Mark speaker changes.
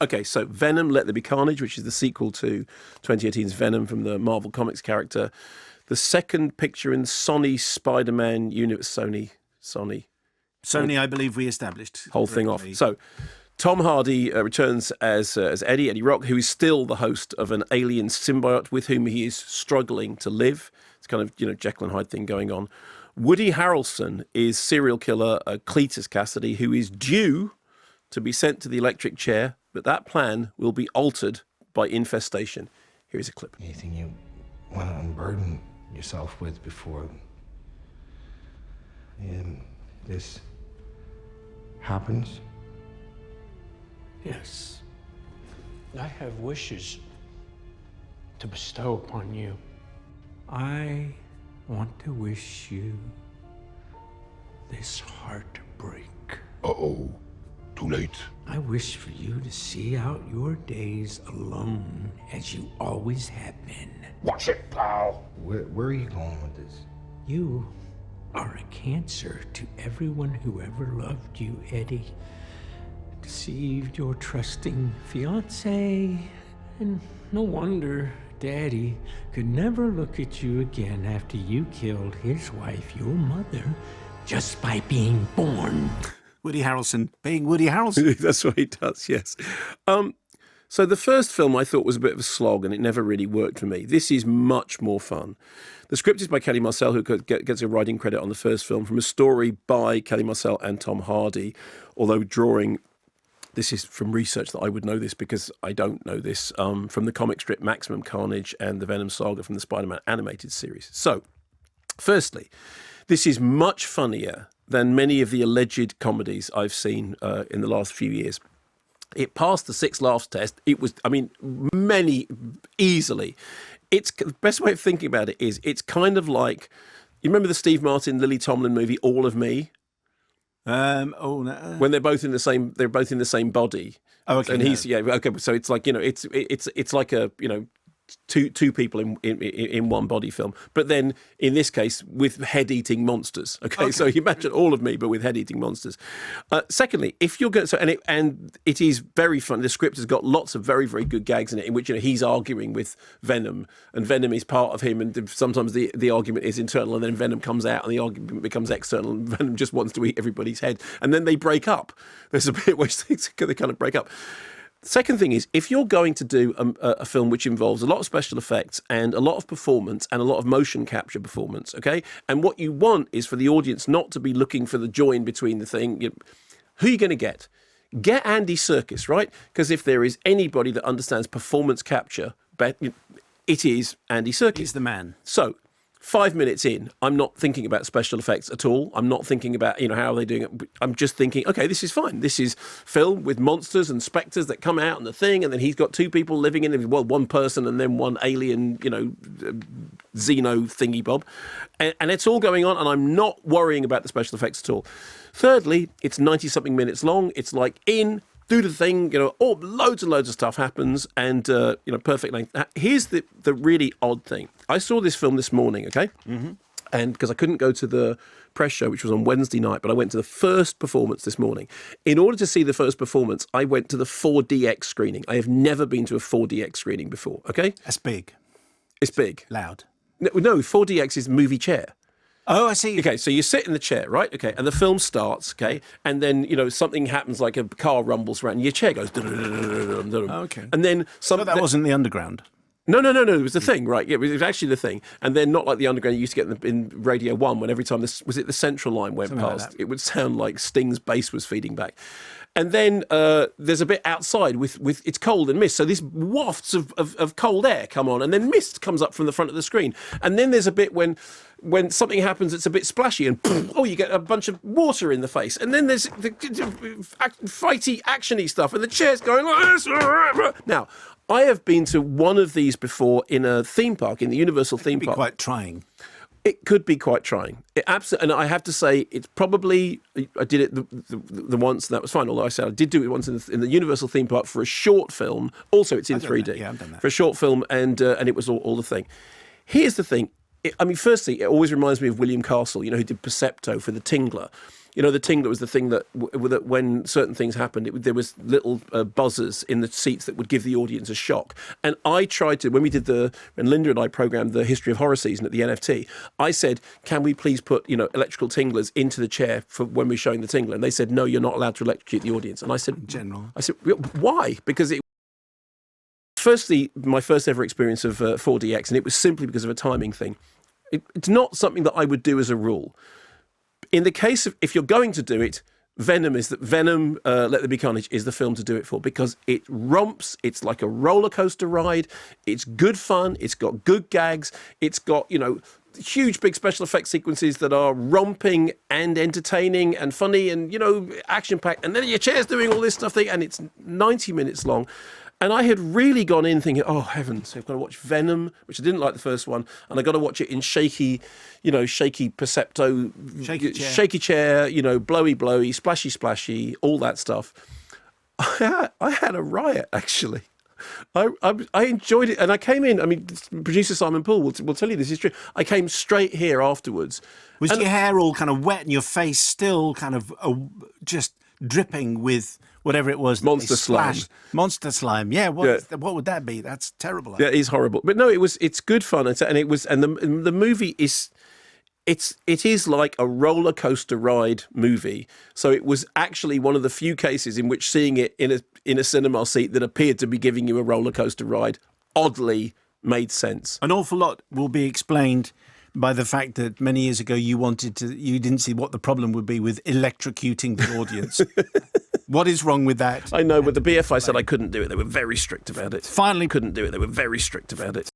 Speaker 1: Okay, so Venom, Let There Be Carnage, which is the sequel to 2018's Venom from the Marvel Comics character. The second picture in Sony Spider-Man universe. Sony,
Speaker 2: I believe we established.
Speaker 1: whole thing off. So Tom Hardy returns as Eddie Rock, who is still the host of an alien symbiote with whom he is struggling to live. It's kind of, Jekyll and Hyde thing going on. Woody Harrelson is serial killer Cletus Cassidy, who is due to be sent to the electric chair, but that plan will be altered by infestation. Here's a clip.
Speaker 3: Anything you want to unburden yourself with before this happens?
Speaker 4: Yes. I have wishes to bestow upon you. I want to wish you this heartbreak.
Speaker 5: Uh-oh. Too late.
Speaker 4: I wish for you to see out your days alone as you always have been.
Speaker 5: Watch it, pal.
Speaker 3: Where are you going with this?
Speaker 4: You are a cancer to everyone who ever loved you, Eddie. Deceived your trusting fiancé, and no wonder Daddy could never look at you again after you killed his wife, your mother, just by being born.
Speaker 2: Woody Harrelson being Woody Harrelson.
Speaker 1: That's what he does, yes. So the first film I thought was a bit of a slog and it never really worked for me. This is much more fun. The script is by Kelly Marcel, who gets a writing credit on the first film, from a story by Kelly Marcel and Tom Hardy, although drawing... This is from research that I would know this because I don't know this, from the comic strip Maximum Carnage and the Venom saga from the Spider-Man animated series. So, firstly, this is much funnier than many of the alleged comedies I've seen in the last few years. It passed the 6 laughs test. It was, many easily. The best way of thinking about it is it's kind of like, you remember the Steve Martin, Lily Tomlin movie, All of Me?
Speaker 2: No.
Speaker 1: When they're both in the same body.
Speaker 2: Oh, okay.
Speaker 1: And he's okay. So it's like it's like a two people in one body film, but then in this case with head-eating monsters. Okay, so you imagine All of Me, but with head-eating monsters. Secondly, if you're going, and it is very fun. The script has got lots of very, very good gags in it, in which he's arguing with Venom, and Venom is part of him, and sometimes the argument is internal, and then Venom comes out, and the argument becomes external, and Venom just wants to eat everybody's head, and then they break up. There's a bit where they kind of break up. Second thing is, if you're going to do a film which involves a lot of special effects and a lot of performance and a lot of motion capture performance, okay, and what you want is for the audience not to be looking for the join between the thing, who are you going to get? Get Andy Serkis, right? Because if there is anybody that understands performance capture, it is Andy Serkis.
Speaker 2: He's the man.
Speaker 1: So 5 minutes in, I'm not thinking about special effects at all. I'm not thinking about, how are they doing it. I'm just thinking, okay, this is fine. This is film with monsters and spectres that come out and the thing, and then he's got 2 people living in it, well, 1 person and then 1 alien, Xeno thingy bob. And it's all going on, and I'm not worrying about the special effects at all. Thirdly, it's 90-something minutes long. It's like do the thing, loads and loads of stuff happens, and, perfect length. Here's the really odd thing. I saw this film this morning, okay? Mm-hmm. And because I couldn't go to the press show, which was on Wednesday night, but I went to the first performance this morning. In order to see the first performance, I went to the 4DX screening. I have never been to a 4DX screening before, okay?
Speaker 2: That's big.
Speaker 1: It's big.
Speaker 2: Loud.
Speaker 1: No, 4DX is movie chair.
Speaker 2: Oh, I see.
Speaker 1: Okay, so you sit in the chair, right? Okay, and the film starts, okay, and then, something happens, like a car rumbles around, and your chair goes...
Speaker 2: Okay.
Speaker 1: And then...
Speaker 2: So that wasn't the underground?
Speaker 1: No, it was the thing, right? Yeah, it was actually the thing. And then not like the underground you used to get in Radio 1, when every time was it the Central line went
Speaker 2: Something
Speaker 1: past,
Speaker 2: like
Speaker 1: it would sound like Sting's bass was feeding back. And then there's a bit outside with it's cold and mist, so these wafts of cold air come on, and then mist comes up from the front of the screen. And then there's a bit when something happens that's a bit splashy, and you get a bunch of water in the face. And then there's the fighty, actiony stuff, and the chair's going like this. Now, I have been to one of these before in a theme park, in the Universal theme park.
Speaker 2: Quite trying.
Speaker 1: It could be quite trying. It absolutely, and I have to say, it's probably, I did it the once, and that was fine. Although I said I did do it once in the Universal theme park for a short film. Also, it's in 3D.
Speaker 2: Yeah, I've done that.
Speaker 1: For a short film, and it was all the thing. Here's the thing. I mean, firstly, it always reminds me of William Castle, who did Percepto for The Tingler. The Tingler was the thing that when certain things happened, there was little buzzers in the seats that would give the audience a shock. And I tried to, when Linda and I programmed the History of Horror season at the NFT, I said, can we please put, electrical tinglers into the chair for when we're showing the Tingler? And they said, no, you're not allowed to electrocute the audience. And I said, I said, why? Because firstly, my first ever experience of 4DX, and it was simply because of a timing thing. It's not something that I would do as a rule. In the case of, if you're going to do it, Venom, Let There Be Carnage is the film to do it for, because it romps, it's like a roller coaster ride, it's good fun, it's got good gags, it's got, huge big special effects sequences that are romping and entertaining and funny and, action-packed, and then your chair's doing all this stuff, and it's 90 minutes long. And I had really gone in thinking, oh, heavens, I've got to watch Venom, which I didn't like the first one, and I've got to watch it in shaky Percepto, shaky chair, blowy, splashy, all that stuff. I had a riot, actually. I enjoyed it, and I came in. I mean, producer Simon Poole will tell you this is true. I came straight here afterwards.
Speaker 2: Was your hair all kind of wet and your face still kind of just dripping with whatever it was?
Speaker 1: Monster slime.
Speaker 2: Monster slime. Yeah. What would that be? That's terrible.
Speaker 1: Yeah, it is horrible. But no, it's good fun, and the movie is. It is like a roller coaster ride movie. So it was actually one of the few cases in which seeing it in a cinema seat that appeared to be giving you a roller coaster ride oddly made sense.
Speaker 2: An awful lot will be explained by the fact that many years ago you didn't see what the problem would be with electrocuting the audience. What is wrong with that?
Speaker 1: I know, but the BFI said I couldn't do it. They were very strict about it.
Speaker 2: Finally,
Speaker 1: couldn't do it. They were very strict about it.